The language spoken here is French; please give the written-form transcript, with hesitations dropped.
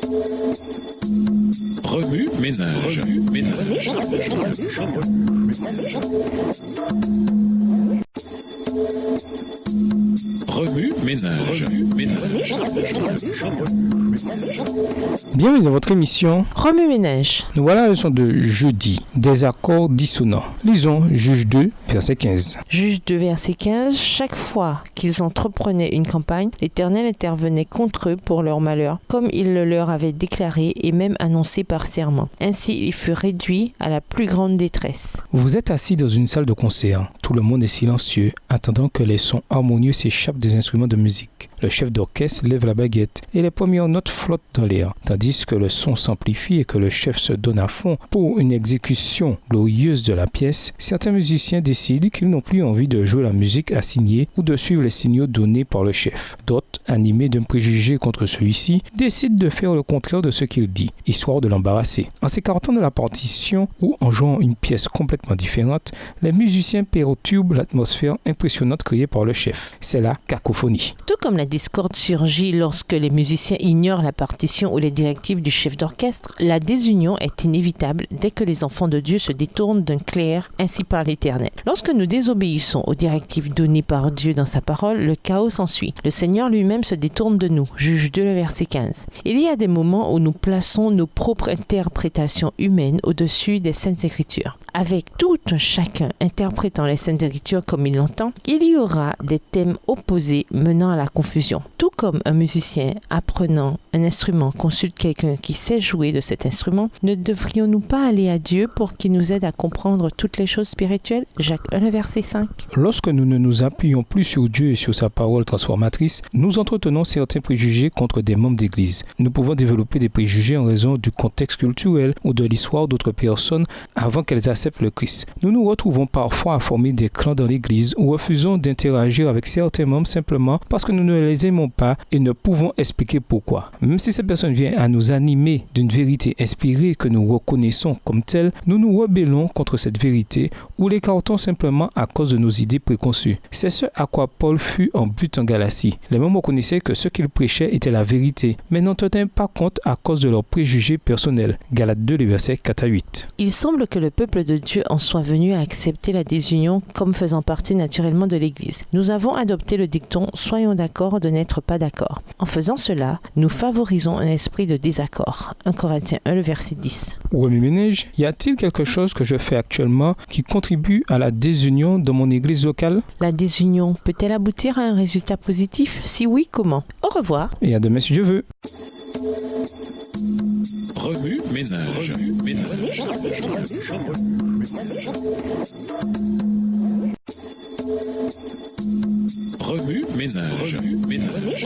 Remue ménage. Remue ménage. Bienvenue dans votre émission Remue ménage. Nous voilà à la leçon de jeudi, des accords dissonants. Lisons Juge 2, verset 15. Juge 2, verset 15. Chaque fois qu'ils entreprenaient une campagne, l'Éternel intervenait contre eux pour leur malheur, comme il le leur avait déclaré et même annoncé par serment. Ainsi, ils furent réduits à la plus grande détresse. Vous êtes assis dans une salle de concert. Tout le monde est silencieux, attendant que les sons harmonieux s'échappent des instruments de musique. Le chef d'orchestre lève la baguette et les premières notes flottent dans l'air, tandis que le son s'amplifie et que le chef se donne à fond pour une exécution glorieuse de la pièce. Certains musiciens décident qu'ils n'ont plus envie de jouer la musique assignée ou de suivre les signaux donnés par le chef. D'autres, animés d'un préjugé contre celui-ci, décident de faire le contraire de ce qu'il dit, histoire de l'embarrasser. En s'écartant de la partition ou en jouant une pièce complètement différente, les musiciens perturbent l'atmosphère impressionnante créée par le chef. C'est la cacophonie. Tout comme la discorde surgit lorsque les musiciens ignorent la partition ou les directives du chef d'orchestre, la désunion est inévitable dès que les enfants de Dieu se détournent d'un clair ainsi par l'Éternel. Lorsque nous désobéissons aux directives données par Dieu dans sa parole, le chaos s'ensuit. Le Seigneur lui-même se détourne de nous. Juge 2, le verset 15. Il y a des moments où nous plaçons nos propres interprétations humaines au-dessus des Saintes Écritures. Avec tout un chacun interprétant les Saintes Écritures comme il l'entend, il y aura des thèmes opposés menant à la confusion. Tout comme un musicien apprenant un instrument consulte quelqu'un qui sait jouer de cet instrument, ne devrions-nous pas aller à Dieu pour qu'il nous aide à comprendre toutes les choses spirituelles? Jacques 1, verset 5. Lorsque nous ne nous appuyons plus sur Dieu et sur sa parole transformatrice, nous entretenons certains préjugés contre des membres d'Église. Nous pouvons développer des préjugés en raison du contexte culturel ou de l'histoire d'autres personnes avant qu'elles acceptent le Christ. Nous nous retrouvons parfois à former des clans dans l'Église ou refusons d'interagir avec certains membres simplement parce que nous ne les aimons pas et ne pouvons expliquer pourquoi. Même si cette personne vient à nous animer d'une vérité inspirée que nous reconnaissons comme telle, nous nous rebellons contre cette vérité ou l'écartons simplement à cause de nos idées préconçues. C'est ce à quoi Paul fut en but en Galatie. Les membres reconnaissaient que ce qu'il prêchait était la vérité, mais n'en tenaient pas compte à cause de leurs préjugés personnels. Galates 2, les versets 4 à 8. Il semble que le peuple de Dieu en soit venu à accepter la désunion comme faisant partie naturellement de l'Église. Nous avons adopté le dicton « Soyons d'accord de n'être pas d'accord ». En faisant cela, nous favorisons un esprit de désaccord. 1 Corinthiens 1, le verset 10. Remue ménage, y a-t-il quelque chose que je fais actuellement qui contribue à la désunion dans mon église locale? La désunion peut-elle aboutir à un résultat positif? Si oui, comment? Au revoir. Et à demain si Dieu veut. Remue ménage. Remue ménage.